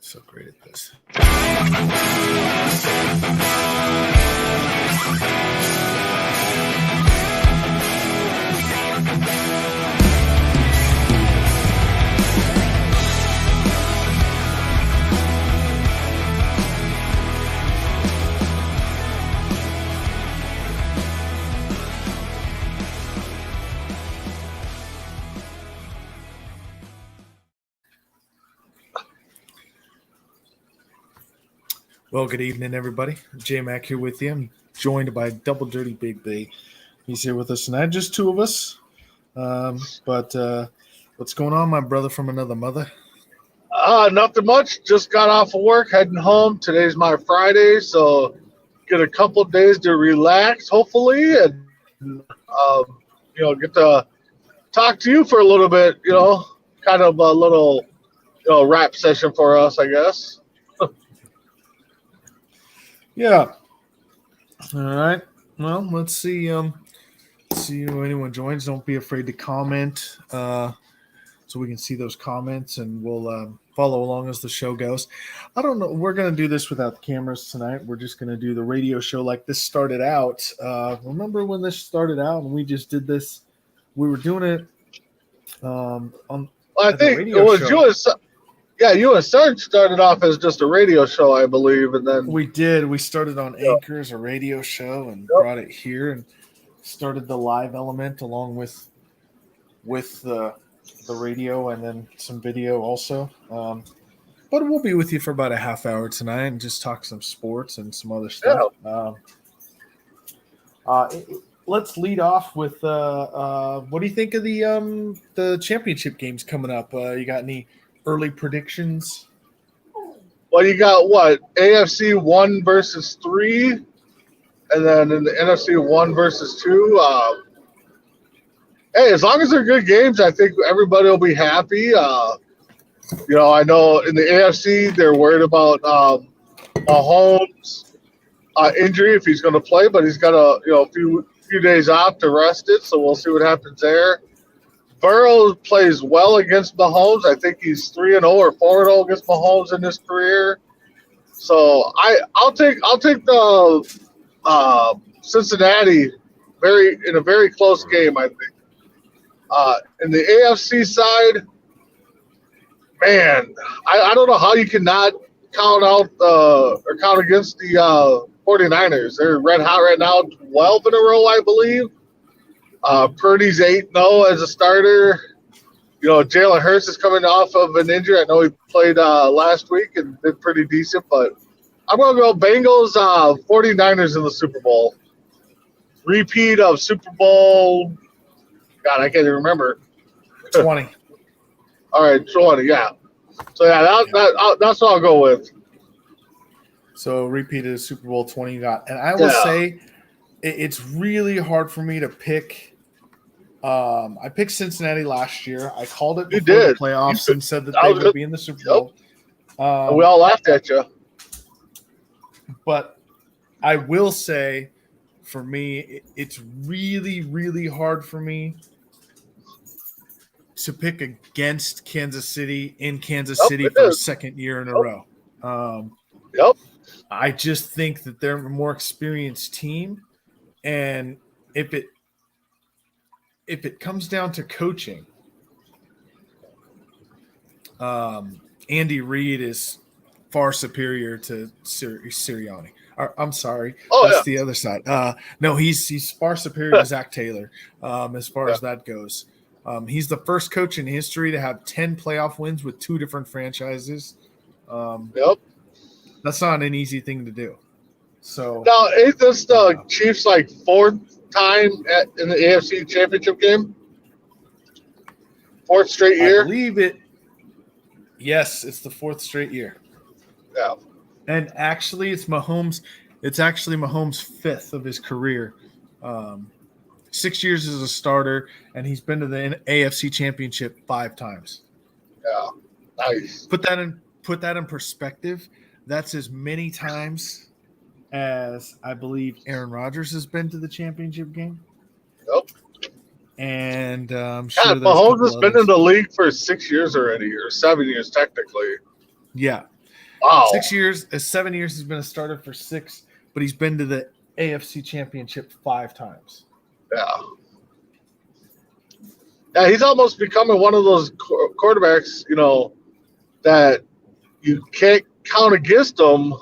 So great at this. Well, good evening, everybody. J-Mac here with you. I'm joined by Double Dirty Big B. He's here with us tonight, just two of us. But what's going on, my brother from another mother? Nothing much. Just got off of work, heading home. Today's my Friday, so get a couple days to relax, hopefully, and get to talk to you for a little bit. Kind of a little rap session for us, I guess. Yeah. All right. Well, let's see. See if anyone joins. Don't be afraid to comment, so we can see those comments, and we'll follow along as the show goes. I don't know. We're gonna do this without the cameras tonight. We're just gonna do the radio show like this started out. Remember when this started out and we just did this? We were doing it on. I think it was show. You and Serge started off as just a radio show, I believe, and then we did. We started on Anchors, a radio show, and brought it here and started the live element along with the radio and then some video also. But we'll be with you for about a half hour tonight and just talk some sports and some other stuff. Let's lead off with what do you think of the championship games coming up? You got any early predictions? Well, you got what? AFC 1 versus 3, and then in the NFC 1 versus 2. Hey, as long as they're good games, I think everybody will be happy. I know in the AFC they're worried about Mahomes' injury if he's going to play, but he's got a few days off to rest it, so we'll see what happens there. Burrow plays well against Mahomes. I think he's 3-0 or 4-0 against Mahomes in his career. So I'll take the Cincinnati in a very close game, I think. In the AFC side, man, I don't know how you cannot count out or count against the 49ers. They're red hot right now, 12 in a row, I believe. Purdy's 8-0 as a starter. Jalen Hurts is coming off of an injury. I know he played last week and did pretty decent, but I'm going to go Bengals, 49ers in the Super Bowl. Repeat of Super Bowl. God, I can't even remember. 20. All right, 20, yeah. So, that's what I'll go with. So, repeated Super Bowl 20 you got. And I will say it's really hard for me to pick. I picked Cincinnati last year. I called it before the playoffs and said that they would be in the Super Bowl. We all laughed at you. But I will say, for me, it's really, really hard for me to pick against Kansas City in Kansas City for a second year in a row. I just think that they're a more experienced team, and if it comes down to coaching, Andy Reid is far superior to Sirianni. I'm sorry, that's the other side. No, he's far superior to Zach Taylor as far as that goes. He's the first coach in history to have 10 playoff wins with 2 different franchises. That's not an easy thing to do. So now, is this the Chiefs' fourth time in the AFC Championship game? 4th straight year? I believe it. Yes, it's the 4th straight year. Yeah. And actually, it's Mahomes. It's actually Mahomes' 5th of his career. 6 years as a starter, and he's been to the AFC Championship 5 times. Yeah, nice. Put that in perspective. That's as many times as I believe Aaron Rodgers has been to the championship game. Yep. And Mahomes has been in the league for 6 years already, or 7 years technically. Yeah. Wow. 6 years, 7 years, he's been a starter for 6, but he's been to the AFC Championship 5 times. Yeah. Yeah, he's almost becoming one of those quarterbacks, that you can't count against him,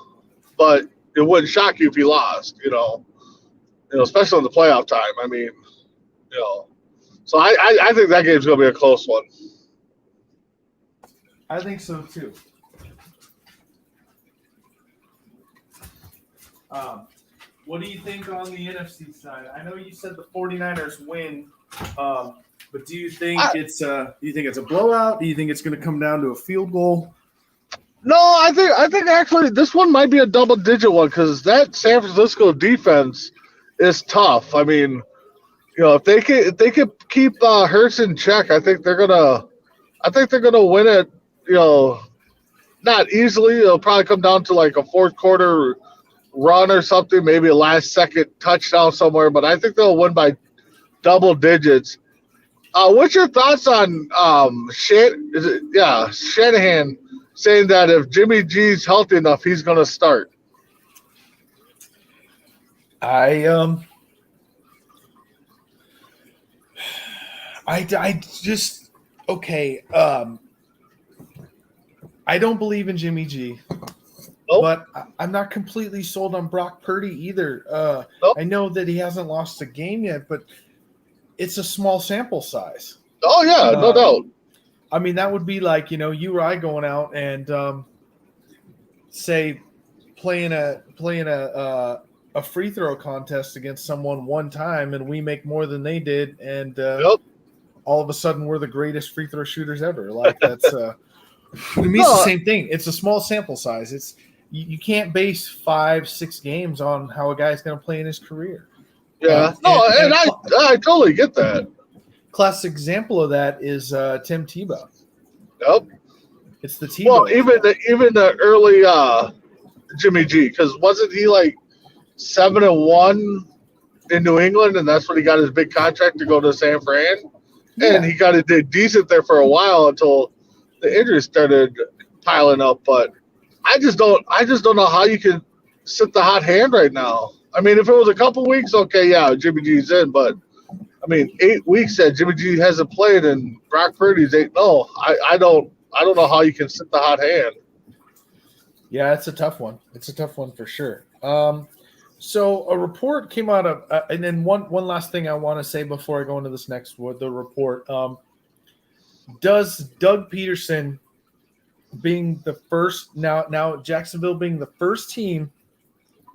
but it wouldn't shock you if he lost, especially in the playoff time. I mean, so I think that game's going to be a close one. I think so too. What do you think on the NFC side? I know you said the 49ers win, but do you think it's a blowout? Do you think it's going to come down to a field goal? No, I think actually this one might be a double-digit one because that San Francisco defense is tough. I mean, if they could keep Hurts in check, I think they're gonna win it. Not easily. It'll probably come down to like a fourth quarter run or something, maybe a last-second touchdown somewhere. But I think they'll win by double digits. What's your thoughts on Shanahan saying that if Jimmy G's healthy enough, he's going to start? I don't believe in Jimmy G. Nope. But I'm not completely sold on Brock Purdy either. Nope. I know that he hasn't lost a game yet, but it's a small sample size. Oh, yeah, no doubt. I mean, that would be like, you or I going out and say playing a free throw contest against someone one time and we make more than they did, and all of a sudden we're the greatest free throw shooters ever. Like that's to me, it's the same thing. It's a small sample size. It's you can't base 5-6 games on how a guy's going to play in his career. Yeah, and I totally get that. Classic example of that is Tim Tebow. Yep. It's the Tebow. Well, even the early Jimmy G, because wasn't he like 7-1 in New England, and that's when he got his big contract to go to San Fran, and he got to do decent there for a while until the injuries started piling up. But I just don't know how you can sit the hot hand right now. I mean, if it was a couple weeks, okay, yeah, Jimmy G's in, but I mean, 8 weeks that Jimmy G hasn't played and Brock Purdy's 8-0. I don't know how you can sit the hot hand. Yeah, it's a tough one. It's a tough one for sure. So a report came out of, and then one last thing I want to say before I go into this next one, the report. Does Doug Peterson being the first now Jacksonville being the first team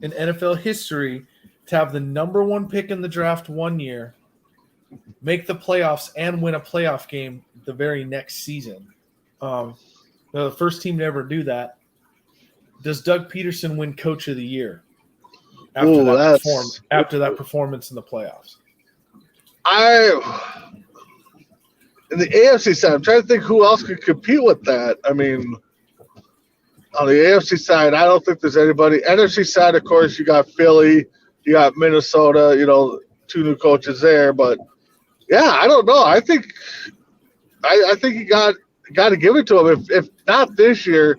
in NFL history to have the number 1 pick in the draft one year, make the playoffs and win a playoff game the very next season? The first team to ever do that. Does Doug Peterson win Coach of the Year after that performance in the playoffs? In the AFC side, I'm trying to think who else could compete with that. I mean, on the AFC side, I don't think there's anybody. NFC side, of course, you got Philly, you got Minnesota, 2 new coaches there. But yeah, I don't know. I think you got to give it to him. If not this year,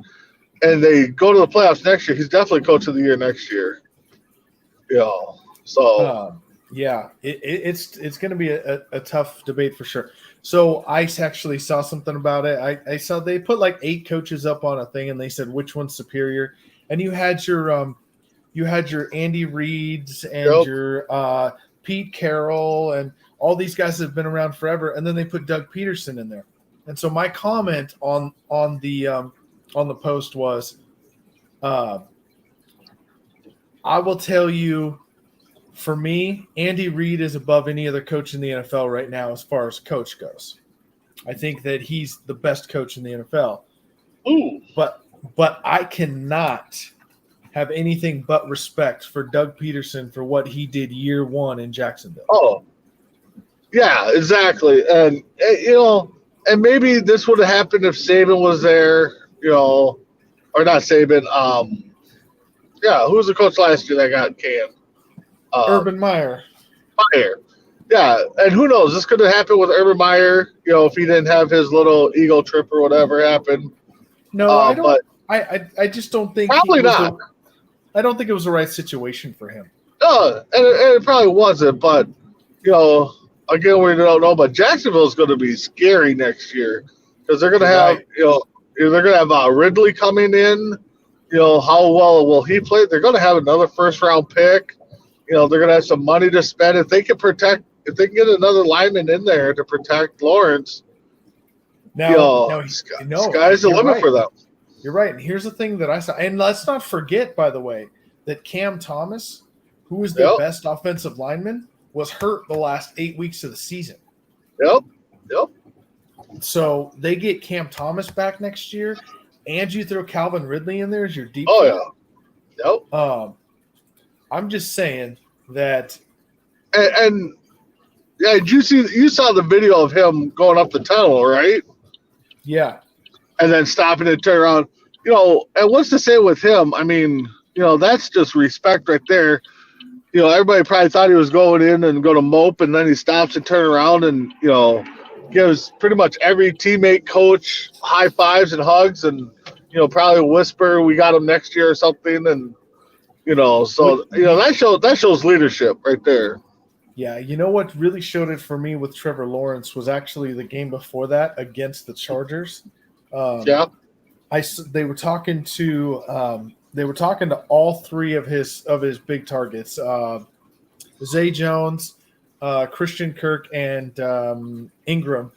and they go to the playoffs next year, he's definitely Coach of the Year next year. So it's going to be a tough debate for sure. So I actually saw something about it. I saw they put like 8 coaches up on a thing, and they said which one's superior. And you had your Andy Reids and your Pete Carroll and all these guys that have been around forever. And then they put Doug Peterson in there. And so my comment on the post was, I will tell you, for me, Andy Reid is above any other coach in the NFL right now as far as coach goes. I think that he's the best coach in the NFL. Ooh. But I cannot have anything but respect for Doug Peterson for what he did year 1 in Jacksonville. Oh, yeah, exactly. And and maybe this would have happened if Saban was there, or not Saban. Who was the coach last year that got canned? Urban Meyer. Yeah, and who knows? This could have happened with Urban Meyer, if he didn't have his little ego trip or whatever happened. No, I I just don't think Probably not. I don't think it was the right situation for him. No, and it probably wasn't. But again, we don't know. But Jacksonville is going to be scary next year because they're going to have Right. they're going to have Ridley coming in. How well will he play? They're going to have another first round pick. They're going to have some money to spend if they can get another lineman in there to protect Lawrence. Sky's the limit for them. You're right. And here's the thing that I saw. And let's not forget, by the way, that Cam Thomas, who was the best offensive lineman, was hurt the last 8 weeks of the season. Yep. So they get Cam Thomas back next year, and you throw Calvin Ridley in there as your deep. Oh, yeah. Yep. I'm just saying that. And yeah, you saw the video of him going up the tunnel, right? Yeah. And then stopping and turn around. And what's to say with him? I mean, that's just respect right there. Everybody probably thought he was going in and going to mope, and then he stops and turn around and, gives pretty much every teammate, coach high fives and hugs and, probably whisper, we got him next year or something. And, that shows leadership right there. Yeah, what really showed it for me with Trevor Lawrence was actually the game before that against the Chargers. They were talking to all three of his big targets, Zay Jones, Christian Kirk, and Ingram,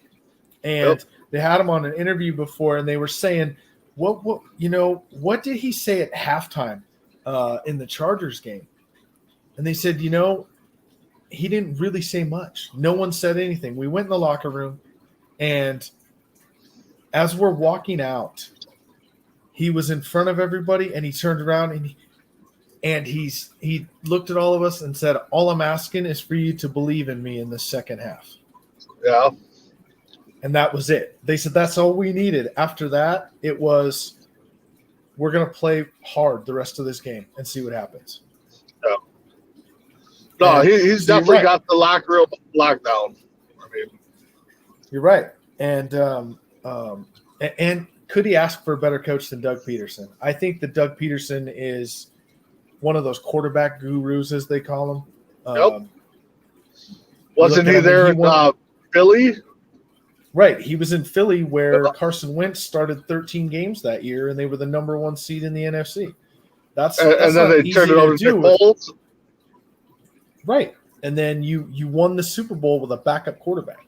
and they had him on an interview before, and they were saying, what did he say at halftime in the Chargers game? And they said, he didn't really say much. No one said anything. We went in the locker room, and as we're walking out, he was in front of everybody, and he turned around and he looked at all of us and said, "All I'm asking is for you to believe in me in the second half." Yeah. And that was it. They said that's all we needed. After that, it was, we're going to play hard the rest of this game and see what happens. Yeah. No, he's definitely got the locker room lockdown. I mean, you're right. And could he ask for a better coach than Doug Peterson? I think that Doug Peterson is one of those quarterback gurus, as they call him. Wasn't he there in Philly? Right. He was in Philly where Carson Wentz started 13 games that year, and they were the number one seed in the NFC. That's and then they turned it over to Nick Foles. Right. And then you won the Super Bowl with a backup quarterback.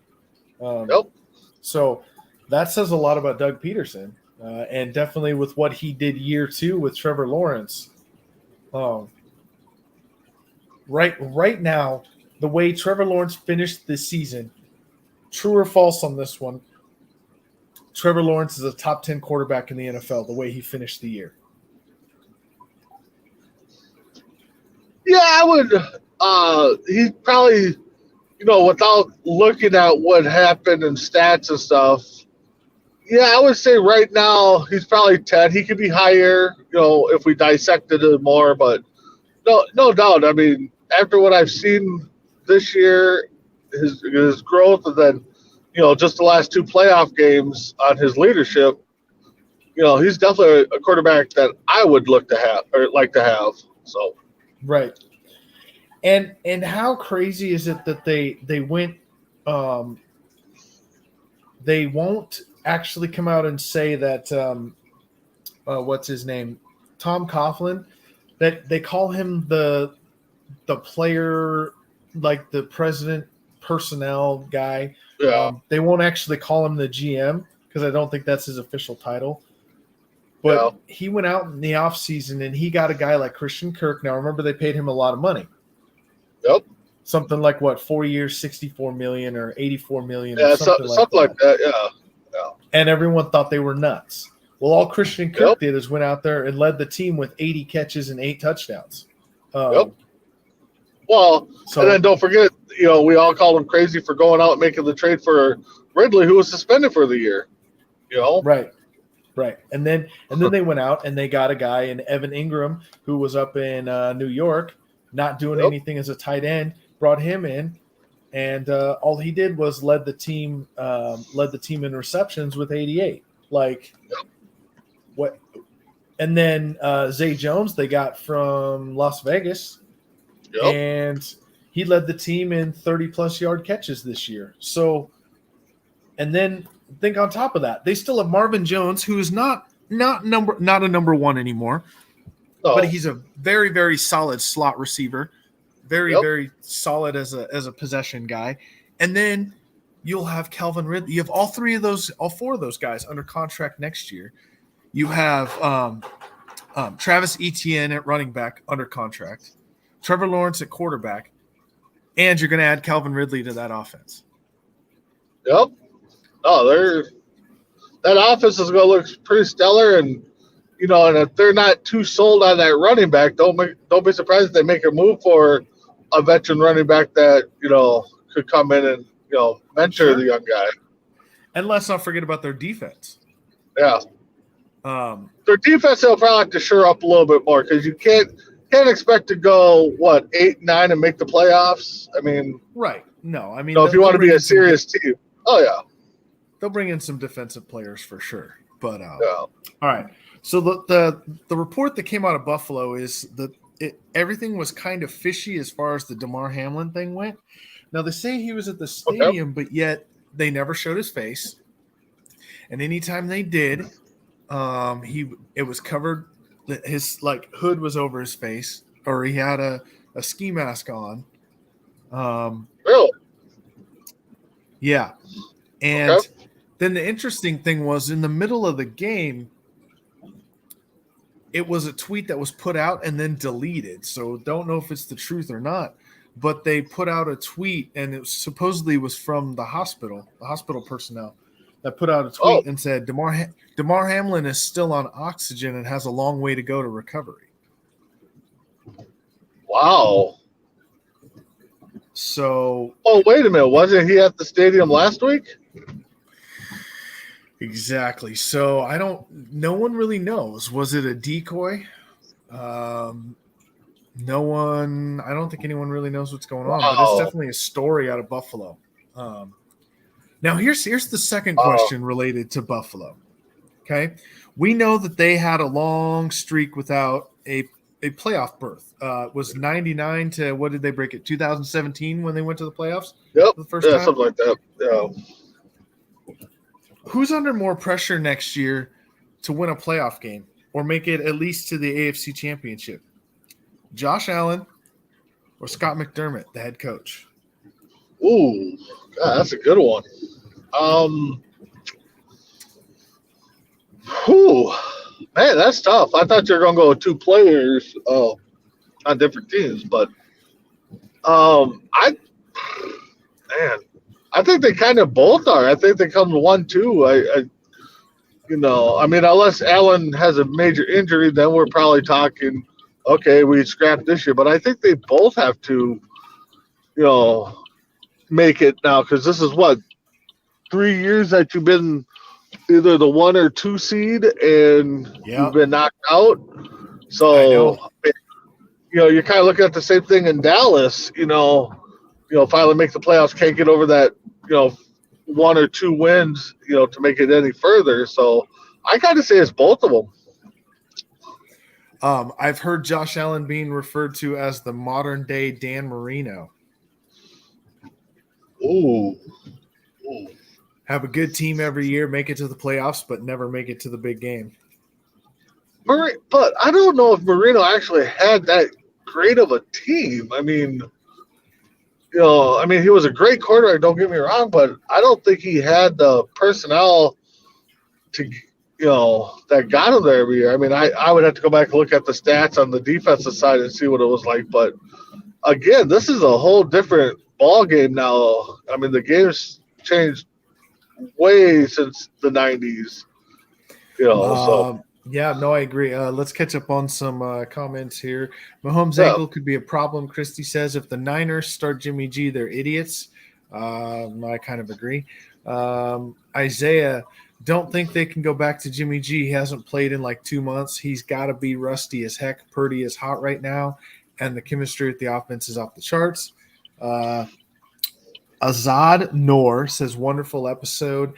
So that says a lot about Doug Peterson, and definitely with what he did year 2 with Trevor Lawrence. Right now, the way Trevor Lawrence finished this season, true or false on this one, Trevor Lawrence is a top 10 quarterback in the NFL, the way he finished the year. Yeah, I would. He's probably, without looking at what happened in stats and stuff, yeah, I would say right now he's probably 10. He could be higher, if we dissected it more. But no doubt. I mean, after what I've seen this year, his growth, and then, just the last 2 playoff games on his leadership, he's definitely a quarterback that I would look to have or like to have. So. Right. And how crazy is it that they went they won't actually come out and say that what's his name? Tom Coughlin, that they call him the player, like the president personnel guy. Yeah. They won't actually call him the GM because I don't think that's his official title. But he went out in the offseason and he got a guy like Christian Kirk. Now, remember, they paid him a lot of money. Yep. Something like, 4 years, $64 million or $84 million. Yeah, or something like that. Yeah. And everyone thought they were nuts. Well, all Christian Kirk did is went out there and led the team with 80 catches and 8 touchdowns. Well, and then don't forget, we all called him crazy for going out and making the trade for Ridley, who was suspended for the year. Right. And then they went out and they got a guy in Evan Ingram, who was up in New York, not doing anything as a tight end, brought him in, and all he did was led the team in receptions with 88. Like, what? And then Zay Jones they got from Las Vegas, Yep. and he led the team in 30-plus yard catches this year. So, and then think on top of that, they still have Marvin Jones, who is not a number one anymore, but he's a very, very solid slot receiver, very solid as a possession guy. And then you'll have Calvin Ridley. You have all four of those guys under contract next year. You have Travis Etienne at running back under contract, Trevor Lawrence at quarterback, and you're going to add Calvin Ridley to that offense. Yep. Oh, that offense is going to look pretty stellar, and and if they're not too sold on that running back, don't be surprised if they make a move for a veteran running back that could come in and mentor the young guy. And let's not forget about their defense. Yeah. Their defense they'll probably have to shore up a little bit more because you can't expect to go 8-9 and make the playoffs. I mean, right? No, I mean, if you want to be a serious team, oh yeah, they'll bring in some defensive players for sure. But yeah. All right. So the report that came out of Buffalo is that everything was kind of fishy as far as the Damar Hamlin thing went. Now they say he was at the stadium, but yet they never showed his face. And anytime they did, it was covered. His hood was over his face, or he had a ski mask on. Really? Yeah. And then the interesting thing was in the middle of the game, it was a tweet that was put out and then deleted. So don't know if it's the truth or not, but they put out a tweet and it supposedly was from the hospital personnel that put out a tweet and said, Damar Hamlin is still on oxygen and has a long way to go to recovery. Wow. So. Oh, wait a minute. Wasn't he at the stadium last week? Exactly. So no one really knows. Was it a decoy? I don't think anyone really knows what's going on, but it's definitely a story out of Buffalo. Now here's the second question related to Buffalo. Okay. We know that they had a long streak without a playoff berth. Was 99 to what did they break it? 2017 when they went to the playoffs? Yep. The first time? Something like that. Yeah. Who's under more pressure next year to win a playoff game or make it at least to the AFC Championship? Josh Allen or Scott McDermott, the head coach? Ooh, God, that's a good one. Man, that's tough. I thought you were going to go with two players on different teams, but I think they kind of both are. I think they come 1-2. Unless Allen has a major injury, then we're probably talking, okay, we scrapped this year. But I think they both have to, make it now because this is 3 years that you've been either the 1 or 2 seed and you've been knocked out. So, you're kind of looking at the same thing in Dallas. Finally make the playoffs, can't get over that, 1 or 2 wins, to make it any further. So I kind of say it's both of them. I've heard Josh Allen being referred to as the modern day Dan Marino. Ooh. Have a good team every year, make it to the playoffs, but never make it to the big game. But I don't know if Marino actually had that great of a team. I mean, he was a great quarterback, don't get me wrong, but I don't think he had the personnel to, that got him there every year. I mean, I would have to go back and look at the stats on the defensive side and see what it was like. But, again, this is a whole different ball game now. I mean, the game's changed way since the 90s, so. Yeah, no, I agree. Let's catch up on some comments here. Mahomes' ankle could be a problem, Christy says. If the Niners start Jimmy G, they're idiots. I kind of agree. Isaiah, don't think they can go back to Jimmy G. He hasn't played in 2 months. He's got to be rusty as heck. Purdy is hot right now, and the chemistry with the offense is off the charts. Azad Noor says, wonderful episode.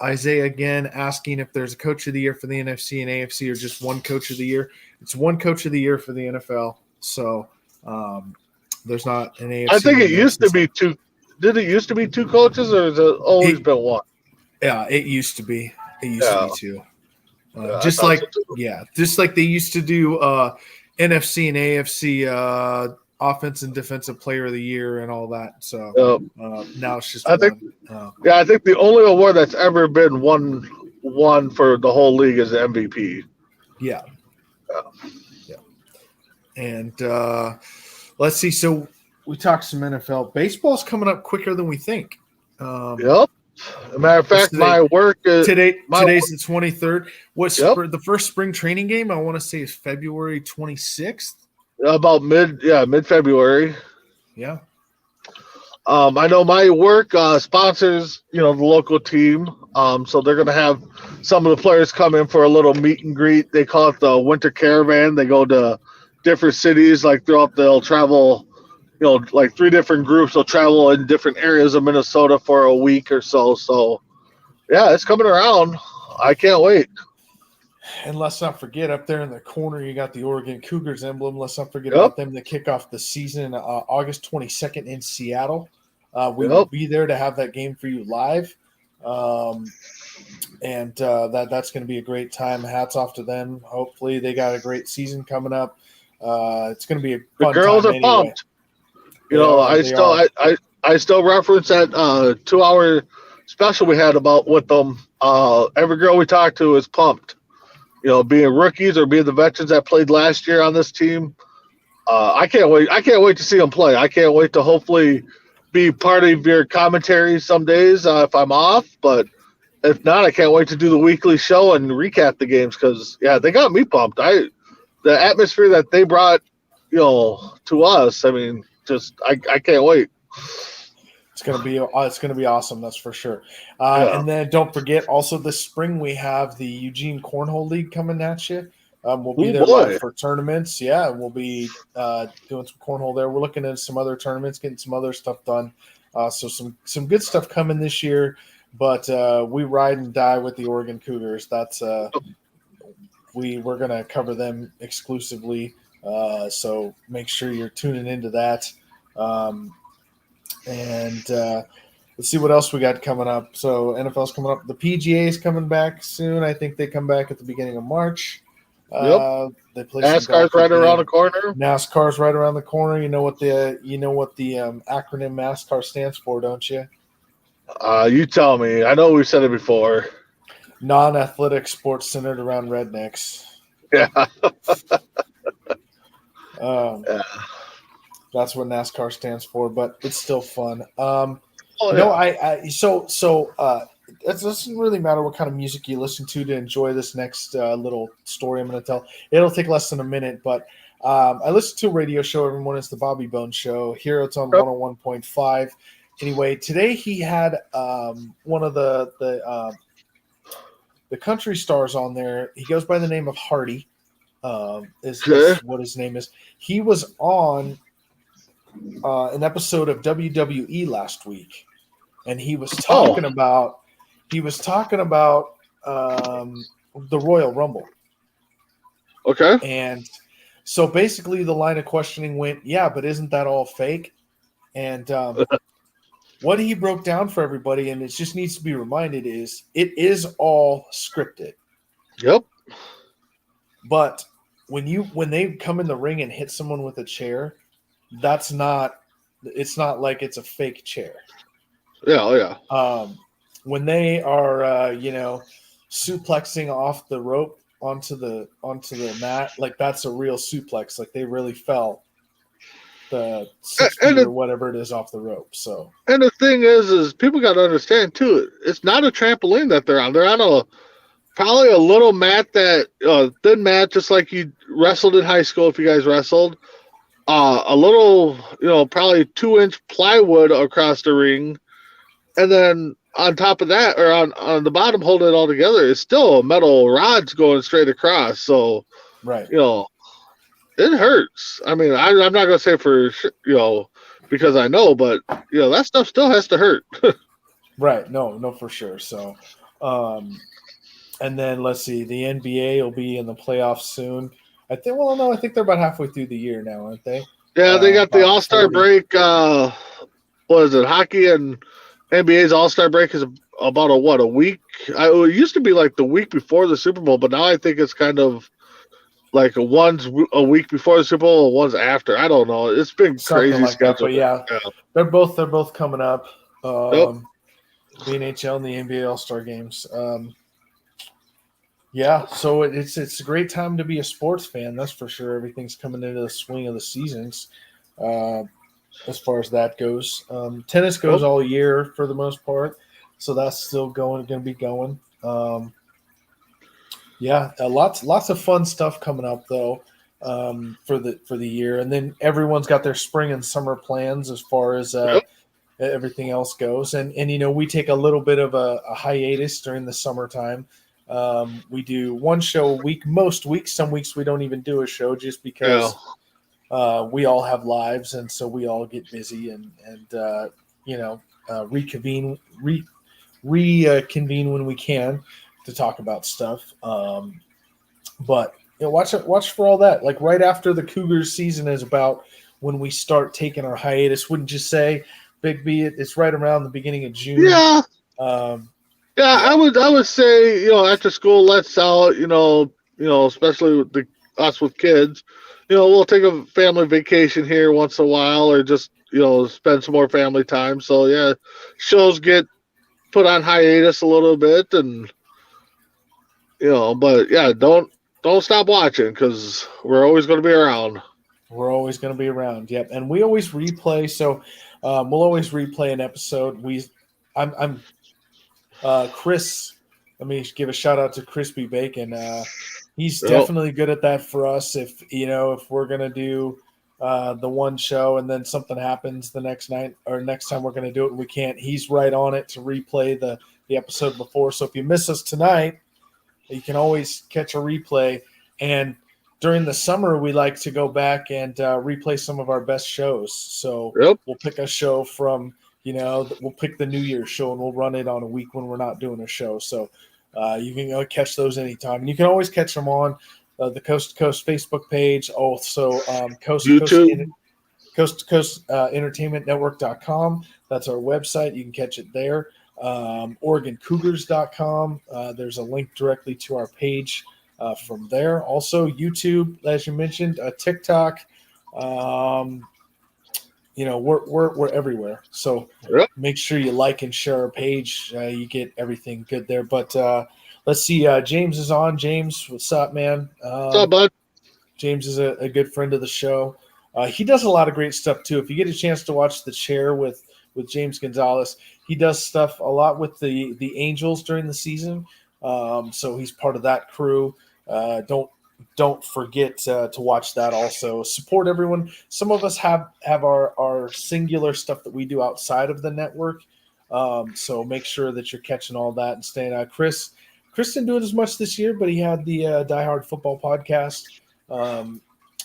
Isaiah again asking if there's a coach of the year for the NFC and AFC or just one coach of the year. It's one coach of the year for the NFL. So there's not an AFC. I think it and used to NFC. be two. Did it used to be two coaches, or has it always been one? Yeah, it used to be. It used to be two. Yeah, just I like thought so, too. just like they used to do NFC and AFC offense and defensive player of the year and all that. So now it's just I think one. I think the only award that's ever been won for the whole league is the MVP. Yeah. And let's see. So we talked some NFL. Baseball's coming up quicker than we think. Yep. As a matter of fact, my work is today's the 23rd. What's the first spring training game? I want to say is February 26th. About mid-February. Yeah. I know my work sponsors, the local team. So they're going to have some of the players come in for a little meet and greet. They call it the Winter Caravan. They go to different cities, they'll travel, like 3 different groups will travel in different areas of Minnesota for a week or so. So, yeah, it's coming around. I can't wait. And let's not forget, up there in the corner, you got the Oregon Cougars emblem. Let's not forget about them to kick off the season August 22nd in Seattle. We will be there to have that game for you live. And that's going to be a great time. Hats off to them. Hopefully they got a great season coming up. It's going to be a fun The girls time are anyway. pumped. I still reference that 2-hour special we had with them. Every girl we talked to is pumped. Being rookies or being the veterans that played last year on this team. I can't wait. I can't wait to see them play. I can't wait to hopefully be part of your commentary some days if I'm off. But if not, I can't wait to do the weekly show and recap the games because, they got me pumped. The atmosphere that they brought, to us, I mean, I can't wait. It's gonna be awesome. That's for sure. And then don't forget, also this spring we have the Eugene Cornhole League coming at you. We'll be there live for tournaments. Yeah, we'll be doing some cornhole there. We're looking at some other tournaments, getting some other stuff done. So some good stuff coming this year. But we ride and die with the Oregon Cougars. That's we're gonna cover them exclusively. So make sure you're tuning into that. And let's see what else we got coming up. So NFL's coming up. The PGA is coming back soon. I think they come back at the beginning of March. They play NASCAR's right around the corner. NASCAR's right around the corner. You know what the acronym NASCAR stands for, don't you? You tell me. I know we've said it before. Non-athletic sports centered around rednecks. Yeah. That's what NASCAR stands for, but it's still fun. It doesn't really matter what kind of music you listen to enjoy this next little story I'm going to tell. It'll take less than a minute, but I listen to a radio show every morning. It's the Bobby Bones Show. Here it's on 101.5. Anyway, today he had one of the country stars on there. He goes by the name of Hardy. Is what his name is. He was on an episode of WWE last week, and he was talking about the Royal Rumble. Okay. And so basically the line of questioning went, yeah, but isn't that all fake? And what he broke down for everybody, and it just needs to be reminded, is it is all scripted. Yep. But when they come in the ring and hit someone with a chair, it's not like it's a fake chair. Yeah. When they are suplexing off the rope onto the mat, like that's a real suplex. Like they really fell the 6 feet or whatever it is off the rope. So, and the thing is people got to understand too. It's not a trampoline that they're on. They're on probably a little mat that thin mat, just like you wrestled in high school if you guys wrestled. A little, probably 2-inch plywood across the ring, and then on top of that, or on the bottom, holding it all together, is still metal rods going straight across. So, right, it hurts. I mean, I'm not gonna say for because I know, but that stuff still has to hurt. Right. No, for sure. So, um, and then let's see, the NBA will be in the playoffs soon. I think. Well, no, I think they're about halfway through the year now, aren't they? Yeah, they got the About All Star 40. break. What is it? Hockey and NBA's All Star break is about a week. It used to be like the week before the Super Bowl, but now I think it's kind of like one's a week before the Super Bowl, and one's after. I don't know. It's been Something crazy like that. But scheduling. yeah, Yeah. they're both coming up. Yep. The NHL and the NBA All Star games. Yeah, so it's a great time to be a sports fan. That's for sure. Everything's coming into the swing of the seasons. Uh, as far as that goes, tennis goes Yep. all year for the most part, so that's still going to be going. Yeah, lots of fun stuff coming up though, for the year, and then everyone's got their spring and summer plans as far as Yep. everything else goes. And we take a little bit of a hiatus during the summertime. We do one show a week, most weeks. Some weeks we don't even do a show just Yeah. because we all have lives, and so we all get busy and reconvene reconvene when we can to talk about stuff. But watch for all that. Like right after the Cougars season is about when we start taking our hiatus. Wouldn't you say, Big B? It's right around the beginning of June. Yeah. Um, Yeah. yeah, I would say after school lets out especially with us with kids, we'll take a family vacation here once in a while or just spend some more family time. So yeah, shows get put on hiatus a little bit and but yeah, don't stop watching because we're always going to be around. we're always going to be around. Yep, and we always replay. So we'll always replay an episode. I'm Chris. Let me give a shout out to Crispy Bacon. He's Yep. definitely good at that for us. If we're gonna do the one show and then something happens the next night or next time we're gonna do it and we can't, he's right on it to replay the episode before. So if you miss us tonight, you can always catch a replay. And during the summer, we like to go back and replay some of our best shows. So Yep. we'll pick a show from, we'll pick the New Year's show and we'll run it on a week when we're not doing a show. So you can go catch those anytime. And you can always catch them on the Coast to Coast Facebook page. Also, YouTube. Coast to Coast Entertainment Network.com. That's our website. You can catch it there. OregonCougars.com. There's a link directly to our page from there. Also, YouTube, as you mentioned, TikTok. We're everywhere. So Yep. make sure you like and share our page. You get everything good there. But let's see. James is on. James, what's up, man? What's up, bud? James is a good friend of the show. He does a lot of great stuff too. If you get a chance to watch The Chair with James Gonzalez, he does stuff a lot with the Angels during the season. So he's part of that crew. Don't forget to watch that. Also, support everyone. Some of us have our singular stuff that we do outside of the network. So make sure that you're catching all that and staying out. Chris didn't do it as much this year, but he had the Die Hard Football podcast.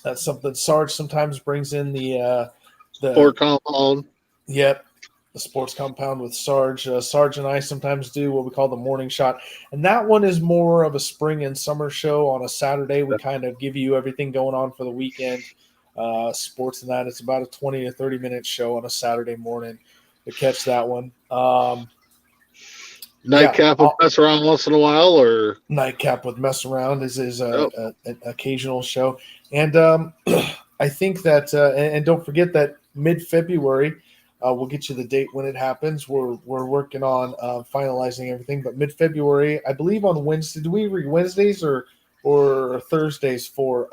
That's something Sarge sometimes brings in the Sport compound. Yep, the sports compound with Sarge. Sarge and I sometimes do what we call the morning shot, and that one is more of a spring and summer show on a Saturday. We kind of give you everything going on for the weekend, sports and that. It's about a 20 to 30-minute show on a Saturday morning to catch that one. Nightcap will mess around once in a while, or Nightcap with Mess Around is Yep. an occasional show. And I think that, and don't forget that mid-February, we'll get you the date when it happens. We're working on finalizing everything, but mid-February, I believe on Wednesday. Do we read Wednesdays or Thursdays for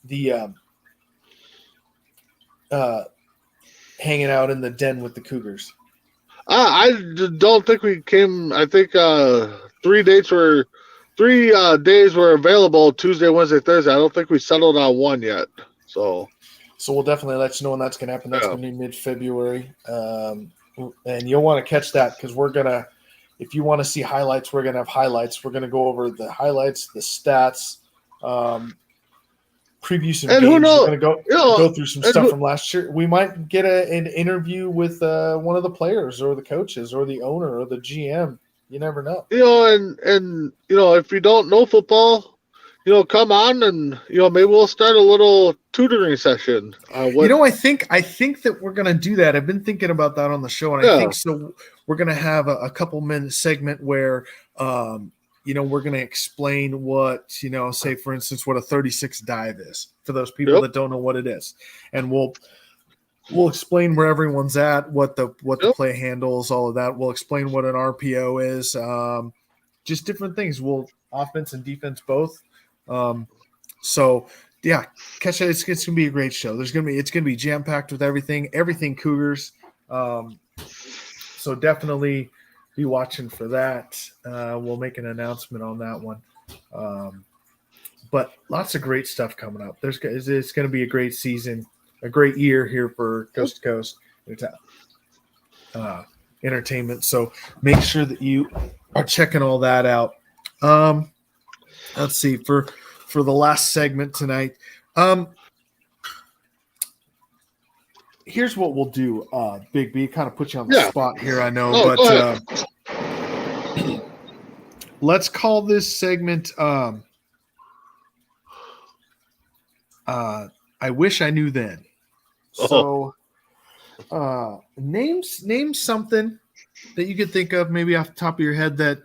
the hanging out in the den with the Cougars? I don't think we came. I think 3 days were available: Tuesday, Wednesday, Thursday. I don't think we settled on one yet. So we'll definitely let you know when that's going to happen. That's Yeah. going to be mid-February, and you'll want to catch that because we're gonna. If you want to see highlights, we're going to have highlights. We're going to go over the highlights, the stats, preview some And games. who knows? We're going to go through some stuff from last year. We might get an interview with one of the players or the coaches or the owner or the GM. You never know. And if you don't know football, come on and maybe we'll start a little tutoring session. I think that we're going to do that. I've been thinking about that on the show, and I think so. We're going to have a couple minute segment where we're going to explain what, say for instance, what a 36 dive is for those people that don't know what it is. And we'll explain where everyone's at, what the play handles, all of that. We'll explain what an RPO is, just different things. We'll offense and defense both. So yeah, catch it. It's going to be a great show. It's going to be jam packed with everything Cougars. So definitely be watching for that. We'll make an announcement on that one. But lots of great stuff coming up. It's going to be a great season, a great year here for Coast to Coast entertainment. So make sure that you are checking all that out. Let's see for the last segment tonight. Here's what we'll do, Big B. Kind of put you on the spot here, I know, but let's call this segment I Wish I Knew Then. So name something that you could think of maybe off the top of your head that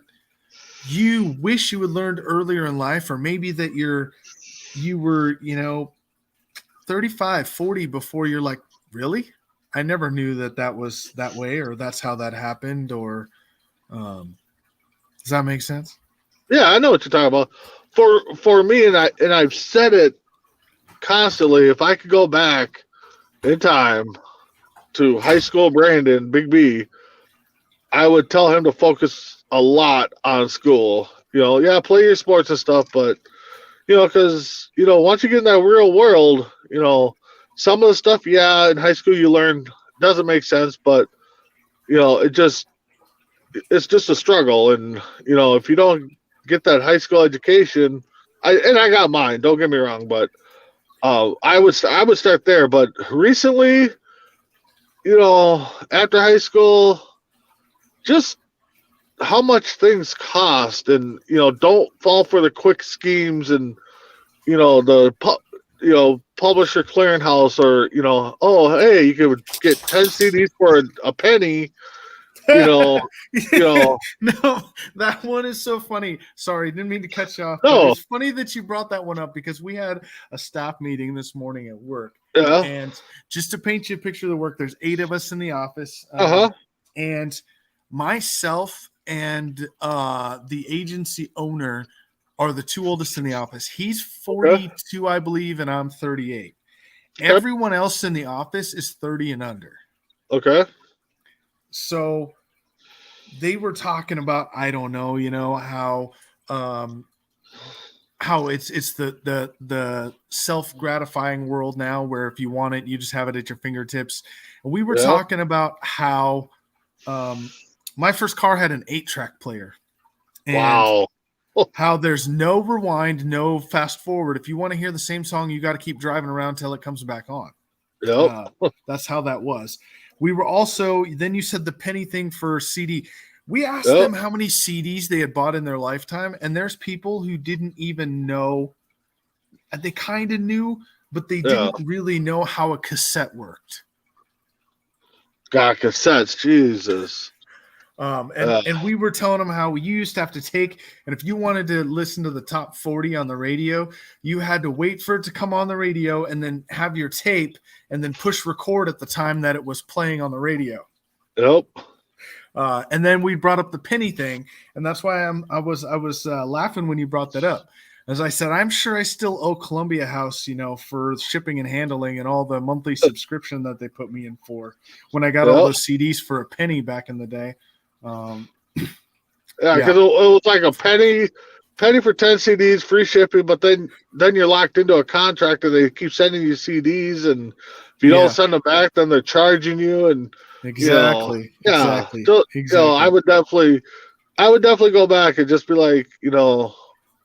you wish you had learned earlier in life, or maybe that you were 35, 40 before you're like, really? I never knew that was that way, or that's how that happened, or does that make sense? Yeah, I know what you're talking about. For me, and I've said it constantly, if I could go back in time to high school Brandon, Big B, I would tell him to focus a lot on school. Play your sports and stuff, but because once you get in that real world, some of the stuff, in high school you learn doesn't make sense, but it's just a struggle. And if you don't get that high school education, I got mine. Don't get me wrong, but I would start there. But recently, after high school, just how much things cost, and don't fall for the quick schemes, and the publisher clearinghouse, or hey, you could get 10 CDs for a penny. No, that one is so funny. Sorry, didn't mean to cut you off. No, it's funny that you brought that one up because we had a staff meeting this morning at work. Yeah. And just to paint you a picture of the work, there's 8 of us in the office. And myself and the agency owner are the 2 oldest in the office. He's 42, I believe, and I'm 38. Okay. Everyone else in the office is 30 and under. Okay. So they were talking about, I don't know, how it's the self-gratifying world now, where if you want it, you just have it at your fingertips. And we were talking about how my first car had an 8-track player. And wow. How there's no rewind, no fast forward. If you want to hear the same song, you got to keep driving around till it comes back on. Yep. That's how that was. We were also, then you said the penny thing for CD. We asked them how many CDs they had bought in their lifetime, and there's people who didn't even know. They kind of knew, but they didn't really know how a cassette worked. God, cassettes, Jesus. And we were telling them how you used to have to take, and if you wanted to listen to the top 40 on the radio, you had to wait for it to come on the radio and then have your tape and then push record at the time that it was playing on the radio. Yep. And then we brought up the penny thing, and that's why I was laughing when you brought that up. As I said, I'm sure I still owe Columbia House, for shipping and handling and all the monthly subscription that they put me in for when I got all those CDs for a penny back in the day. Because it was like a penny for 10 CDs, free shipping, but then you're locked into a contract and they keep sending you CDs, and if you don't send them back, then they're charging you. And exactly. So, I would definitely go back and just be like,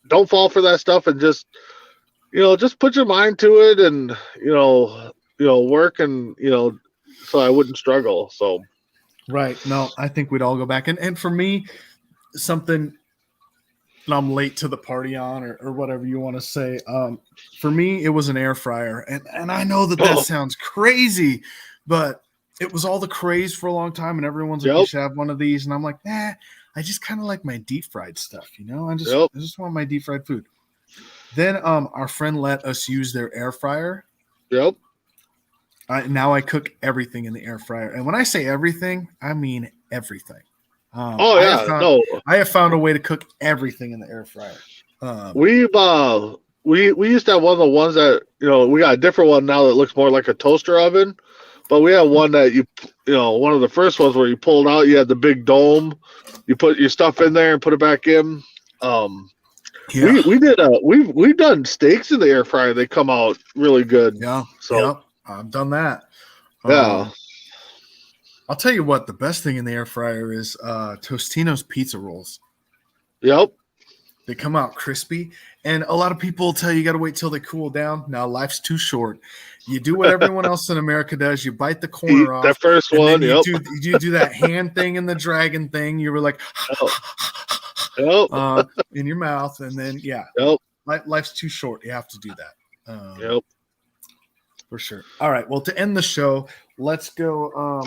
don't fall for that stuff, and just just put your mind to it, and work, and so I wouldn't struggle. So Right. No, I think we'd all go back. And for me, something and I'm late to the party on, or whatever you want to say. For me, it was an air fryer. And I know that sounds crazy, but it was all the craze for a long time. And everyone's like, you should have one of these. And I'm like, nah, I just kind of like my deep fried stuff. I just want my deep fried food. Then our friend let us use their air fryer. Yep. Now I cook everything in the air fryer. And when I say everything, I mean everything. I have found a way to cook everything in the air fryer. We used to have one of the ones that we got a different one now that looks more like a toaster oven, but we have one that one of the first ones where you pulled out, you had the big dome, you put your stuff in there and put it back in. We've done steaks in the air fryer. They come out really good. Yeah. So I've done that. Yeah. I'll tell you what, the best thing in the air fryer is Tostino's pizza rolls. Yep. They come out crispy. And a lot of people tell you got to wait till they cool down. Now, life's too short. You do what everyone else in America does. You bite the corner off. That first one, you do that hand thing and the dragon thing. You were like, in your mouth. And then, life's too short. You have to do that. For sure. All right. Well, to end the show, let's go.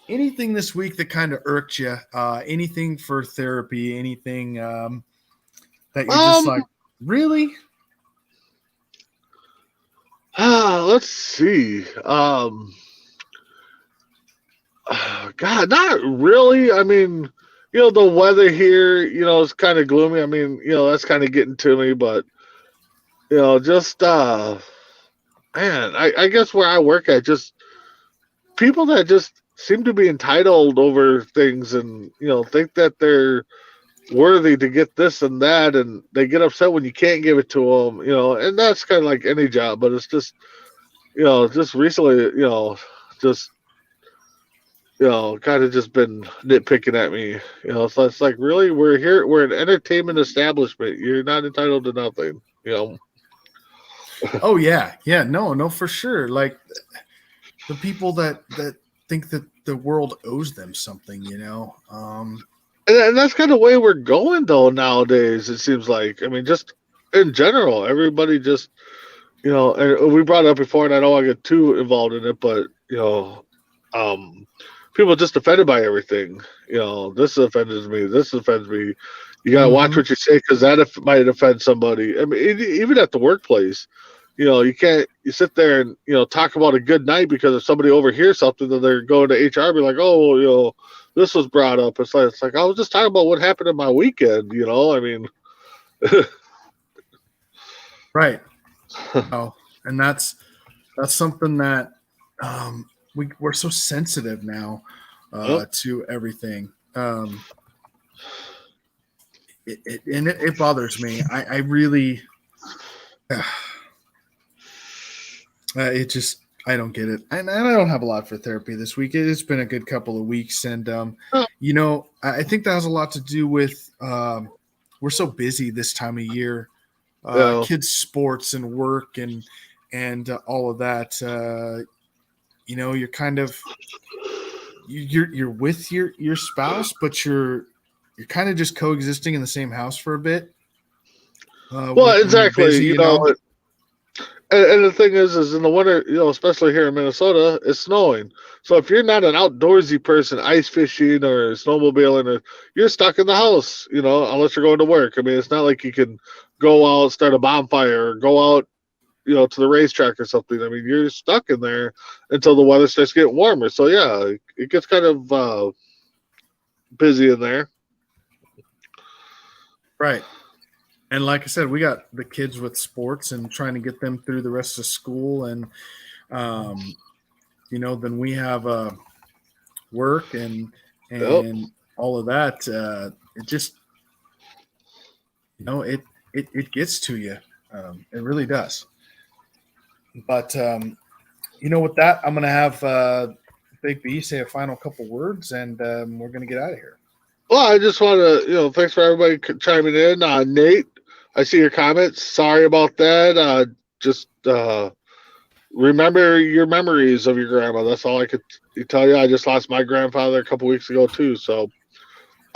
Anything this week that kind of irked you? Anything for therapy? Anything that you're just like, really? Let's see. God, not really. I mean, the weather here, is kind of gloomy. I mean, that's kind of getting to me, but just man, I guess where I work at, just people that just seem to be entitled over things and think that they're worthy to get this and that, and they get upset when you can't give it to them, and that's kind of like any job, but it's just just recently just kind of just been nitpicking at me, so it's like, really, we're an entertainment establishment, you're not entitled to nothing. Oh yeah, no, for sure. Like the people that think that the world owes them something, and that's kind of the way we're going though nowadays. It seems like, I mean, just in general, everybody just, and we brought it up before, and I don't want to get too involved in it, but people just offended by everything. This offends me. This offends me. You gotta watch what you say, because that might offend somebody. I mean, even at the workplace. You can't. You sit there and talk about a good night, because if somebody overhears something, then they're going to HR and be like, "Oh, this was brought up." It's like I was just talking about what happened in my weekend. I mean, right. And that's something that we're so sensitive now to everything. It bothers me. I really. I don't get it. And I don't have a lot for therapy this week. It's been a good couple of weeks. And, I think that has a lot to do with we're so busy this time of year. Kids' sports and work and all of that. You're kind of you're with your spouse, but you're kind of just coexisting in the same house for a bit. Well, exactly. Busy, And the thing is in the winter, especially here in Minnesota, it's snowing. So if you're not an outdoorsy person, ice fishing or snowmobiling, you're stuck in the house, unless you're going to work. I mean, it's not like you can go out, start a bonfire, or go out, to the racetrack or something. I mean, you're stuck in there until the weather starts getting warmer. So yeah, it gets kind of busy in there. Right. And like I said, we got the kids with sports and trying to get them through the rest of school. And, then we have work and all of that. It just, it gets to you. It really does. But, with that, I'm going to have Big B say a final couple words, and we're going to get out of here. Well, I just want to, thanks for everybody chiming in. Nate, I see your comments. Sorry about that. Just remember your memories of your grandma. That's all I could tell you. I just lost my grandfather a couple weeks ago too. So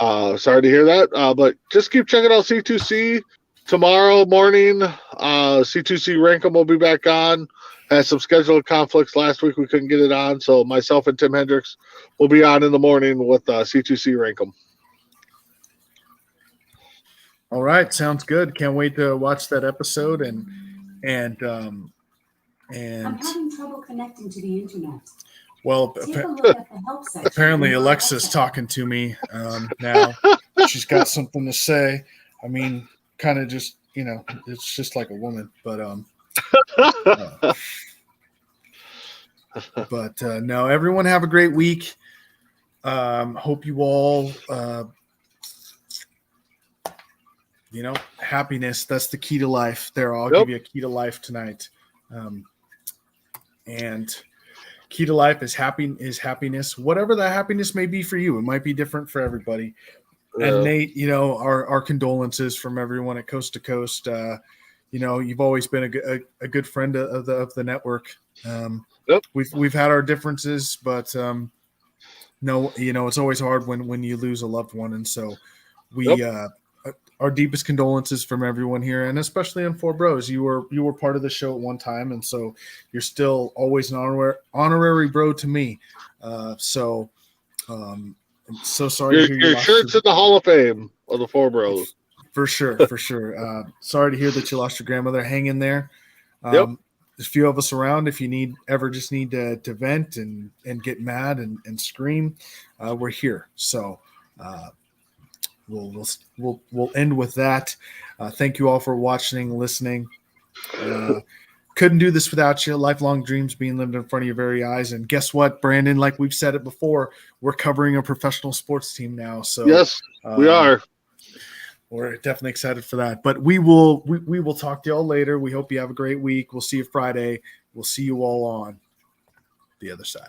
sorry to hear that. But just keep checking out C2C tomorrow morning. C2C Rankum will be back on. Had some scheduled conflicts last week. We couldn't get it on. So myself and Tim Hendricks will be on in the morning with C2C Rankum. All right, sounds good. Can't wait to watch that episode and I'm having trouble connecting to the internet. well, Take a look at the help section. apparently Alexa's talking to me now. She's got something to say. I mean, kind of just, it's just like a woman, but no, everyone have a great week. Hope you all, happiness. That's the key to life. There, I'll give you a key to life tonight. And key to life is happiness, whatever that happiness may be for you. It might be different for everybody. And Nate, our condolences from everyone at Coast to Coast. You've always been a good friend of the network. We've had our differences, but no, it's always hard when you lose a loved one, and so we our deepest condolences from everyone here, and especially on Four Bros. You were part of the show at one time, and so you're still always an honorary bro to me. I'm so sorry. Your shirt's in the Hall of Fame of the Four Bros. For sure. Sorry to hear that you lost your grandmother. Hang in there. There's a few of us around. If you just need to vent and get mad and scream, we're here. So we'll end with that. Thank you all for watching, listening. Couldn't do this without you. Lifelong dreams being lived in front of your very eyes. And guess what, Brandon? Like we've said it before, we're covering a professional sports team now. So yes, we are. We're definitely excited for that. But we will talk to y'all later. We hope you have a great week. We'll see you Friday. We'll see you all on the other side.